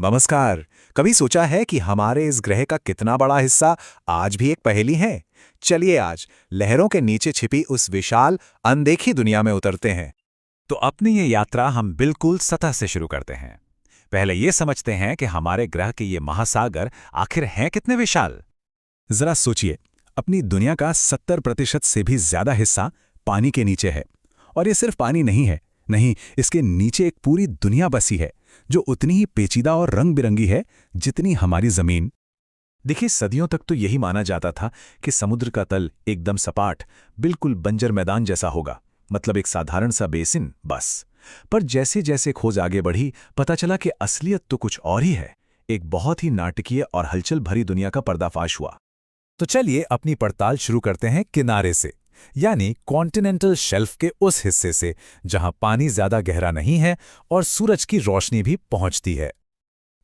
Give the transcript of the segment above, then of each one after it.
नमस्कार। कभी सोचा है कि हमारे इस ग्रह का कितना बड़ा हिस्सा आज भी एक पहेली है? चलिए आज लहरों के नीचे छिपी उस विशाल अनदेखी दुनिया में उतरते हैं। तो अपनी ये यात्रा हम बिल्कुल सतह से शुरू करते हैं। पहले ये समझते हैं कि हमारे ग्रह के ये महासागर आखिर हैं कितने विशाल। जरा सोचिए, अपनी दुनिया का 70% से भी ज्यादा हिस्सा पानी के नीचे है। और ये सिर्फ पानी नहीं है, नहीं, इसके नीचे एक पूरी दुनिया बसी है जो उतनी ही पेचीदा और रंग बिरंगी है जितनी हमारी जमीन। देखिए, सदियों तक तो यही माना जाता था कि समुद्र का तल एकदम सपाट, बिल्कुल बंजर मैदान जैसा होगा, मतलब एक साधारण सा बेसिन बस। पर जैसे जैसे खोज आगे बढ़ी, पता चला कि असलियत तो कुछ और ही है। एक बहुत ही नाटकीय और हलचल भरी दुनिया का पर्दाफाश हुआ। तो चलिए अपनी पड़ताल शुरू करते हैं किनारे से, यानी कॉन्टिनेंटल शेल्फ के उस हिस्से से जहां पानी ज्यादा गहरा नहीं है और सूरज की रोशनी भी पहुंचती है।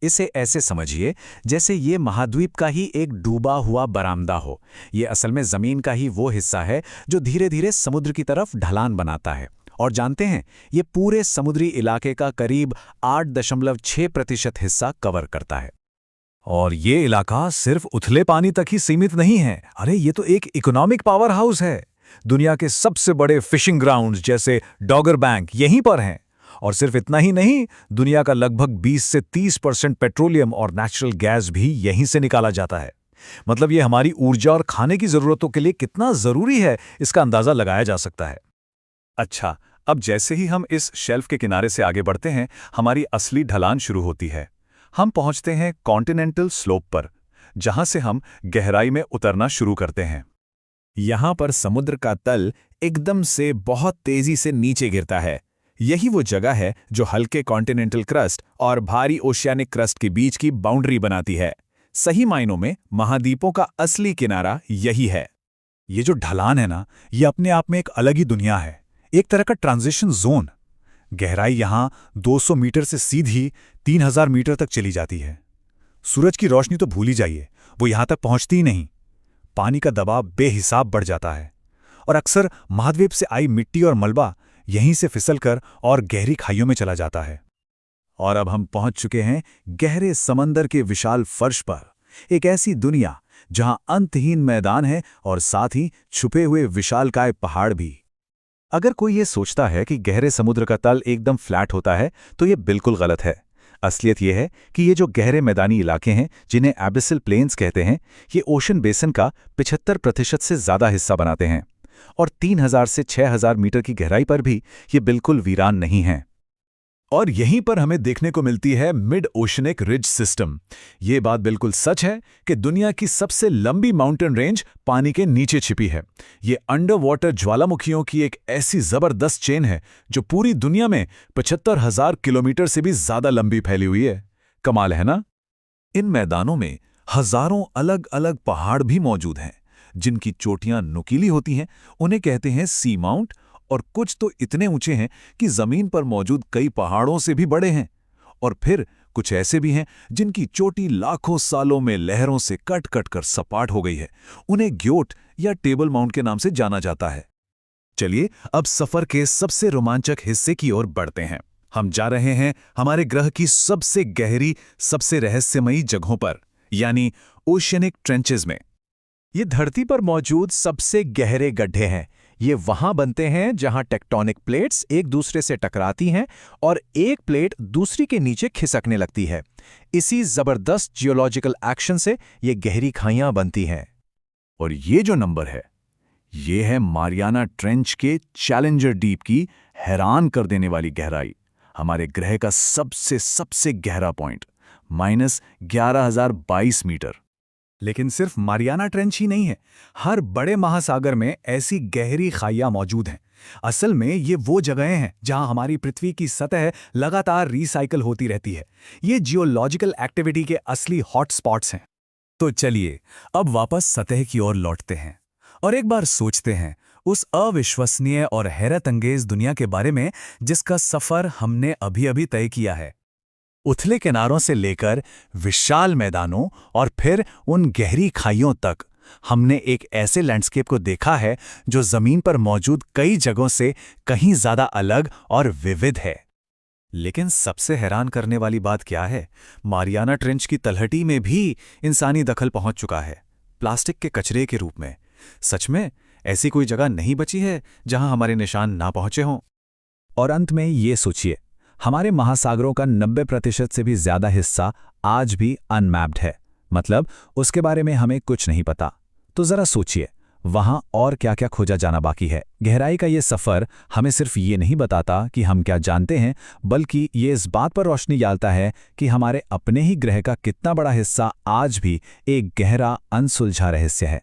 इसे ऐसे समझिए जैसे ये महाद्वीप का ही एक डूबा हुआ बरामदा हो। ये असल में जमीन का ही वो हिस्सा है जो धीरे धीरे समुद्र की तरफ ढलान बनाता है। और जानते हैं, ये पूरे समुद्री इलाके का करीब 8.6% हिस्सा कवर करता है। और ये इलाका सिर्फ उथले पानी तक ही सीमित नहीं है। अरे, ये तो एक इकोनॉमिक पावर हाउस है। दुनिया के सबसे बड़े फिशिंग ग्राउंड्स जैसे डॉगर बैंक यहीं पर हैं। और सिर्फ इतना ही नहीं, दुनिया का लगभग 20 से 30% पेट्रोलियम और नेचुरल गैस भी यहीं से निकाला जाता है। मतलब ये हमारी ऊर्जा और खाने की जरूरतों के लिए कितना जरूरी है, इसका अंदाजा लगाया जा सकता है। अच्छा, अब जैसे ही हम इस शेल्फ के किनारे से आगे बढ़ते हैं, हमारी असली ढलान शुरू होती है। हम पहुंचते हैं कॉन्टिनेंटल स्लोप पर, जहां से हम गहराई में उतरना शुरू करते हैं। यहां पर समुद्र का तल एकदम से बहुत तेजी से नीचे गिरता है। यही वो जगह है जो हल्के कॉन्टिनेंटल क्रस्ट और भारी ओशियानिक क्रस्ट के बीच की बाउंड्री बनाती है। सही मायनों में महाद्वीपों का असली किनारा यही है। ये जो ढलान है ना, ये अपने आप में एक अलग ही दुनिया है, एक तरह का ट्रांजिशन जोन। गहराई यहां 200 मीटर से सीधी 3000 मीटर तक चली जाती है। सूरज की रोशनी तो भूल ही जाइए, वो यहां तक पहुंचती ही नहीं। पानी का दबाव बेहिसाब बढ़ जाता है और अक्सर महाद्वीप से आई मिट्टी और मलबा यहीं से फिसलकर और गहरी खाइयों में चला जाता है। और अब हम पहुंच चुके हैं गहरे समंदर के विशाल फर्श पर, एक ऐसी दुनिया जहां अंतहीन मैदान है और साथ ही छुपे हुए विशालकाय पहाड़ भी। अगर कोई ये सोचता है कि गहरे समुद्र का तल एकदम फ्लैट होता है, तो ये बिल्कुल गलत है। असलियत यह है कि ये जो गहरे मैदानी इलाके हैं, जिन्हें एबिसल प्लेन्स कहते हैं, ये ओशन बेसिन का 75% से ज्यादा हिस्सा बनाते हैं। और 3000 से 6000 मीटर की गहराई पर भी ये बिल्कुल वीरान नहीं हैं। और यहीं पर हमें देखने को मिलती है मिड ओशनिक रिज सिस्टम। ये बात बिल्कुल सच है कि दुनिया की सबसे लंबी माउंटेन रेंज पानी के नीचे छिपी है। ये अंडर वाटर ज्वालामुखियों की एक ऐसी जबरदस्त चेन है जो पूरी दुनिया में 75,000 किलोमीटर से भी ज्यादा लंबी फैली हुई है। कमाल है ना? इन मैदानों में हजारों अलग अलग पहाड़ भी मौजूद हैं, जिनकी चोटियां नुकीली होती हैं। उन्हें कहते हैं सी माउंट। और कुछ तो इतने ऊंचे हैं कि जमीन पर मौजूद कई पहाड़ों से भी बड़े हैं। और फिर कुछ ऐसे भी हैं जिनकी चोटी लाखों सालों में लहरों से कट कट कर सपाट हो गई है। उन्हें ग्योट या टेबल माउंट के नाम से जाना जाता है। चलिए अब सफर के सबसे रोमांचक हिस्से की ओर बढ़ते हैं। हम जा रहे हैं हमारे ग्रह की सबसे गहरी, सबसे रहस्यमयी जगहों पर, यानी ओशियनिक ट्रेंचेस में। ये धरती पर मौजूद सबसे गहरे गड्ढे हैं। ये वहां बनते हैं जहां टेक्टोनिक प्लेट्स एक दूसरे से टकराती हैं और एक प्लेट दूसरी के नीचे खिसकने लगती है। इसी जबरदस्त जियोलॉजिकल एक्शन से ये गहरी खाइयां बनती हैं। और ये जो नंबर है, ये है मारियाना ट्रेंच के चैलेंजर डीप की हैरान कर देने वाली गहराई। हमारे ग्रह का सबसे सबसे गहरा पॉइंट -11,022 मीटर। लेकिन सिर्फ मारियाना ट्रेंच ही नहीं है, हर बड़े महासागर में ऐसी गहरी खाइयां मौजूद हैं। असल में ये वो जगहें हैं जहां हमारी पृथ्वी की सतह लगातार रिसाइकल होती रहती है। ये जियोलॉजिकल एक्टिविटी के असली हॉटस्पॉट्स हैं। तो चलिए अब वापस सतह की ओर लौटते हैं और एक बार सोचते हैं उस अविश्वसनीय और हैरत अंगेज दुनिया के बारे में जिसका सफर हमने अभी अभी तय किया है। उथले किनारों से लेकर विशाल मैदानों और फिर उन गहरी खाइयों तक, हमने एक ऐसे लैंडस्केप को देखा है जो जमीन पर मौजूद कई जगहों से कहीं ज्यादा अलग और विविध है। लेकिन सबसे हैरान करने वाली बात क्या है, मारियाना ट्रेंच की तलहटी में भी इंसानी दखल पहुंच चुका है, प्लास्टिक के कचरे के रूप में। सच में ऐसी कोई जगह नहीं बची है जहां हमारे निशान ना पहुंचे हों। और अंत में ये सोचिए, हमारे महासागरों का 90% से भी ज्यादा हिस्सा आज भी अनमैप्ड है, मतलब उसके बारे में हमें कुछ नहीं पता। तो जरा सोचिए, वहां और क्या क्या खोजा जाना बाकी है। गहराई का ये सफर हमें सिर्फ ये नहीं बताता कि हम क्या जानते हैं, बल्कि ये इस बात पर रोशनी डालता है कि हमारे अपने ही ग्रह का कितना बड़ा हिस्सा आज भी एक गहरा अनसुलझा रहस्य है।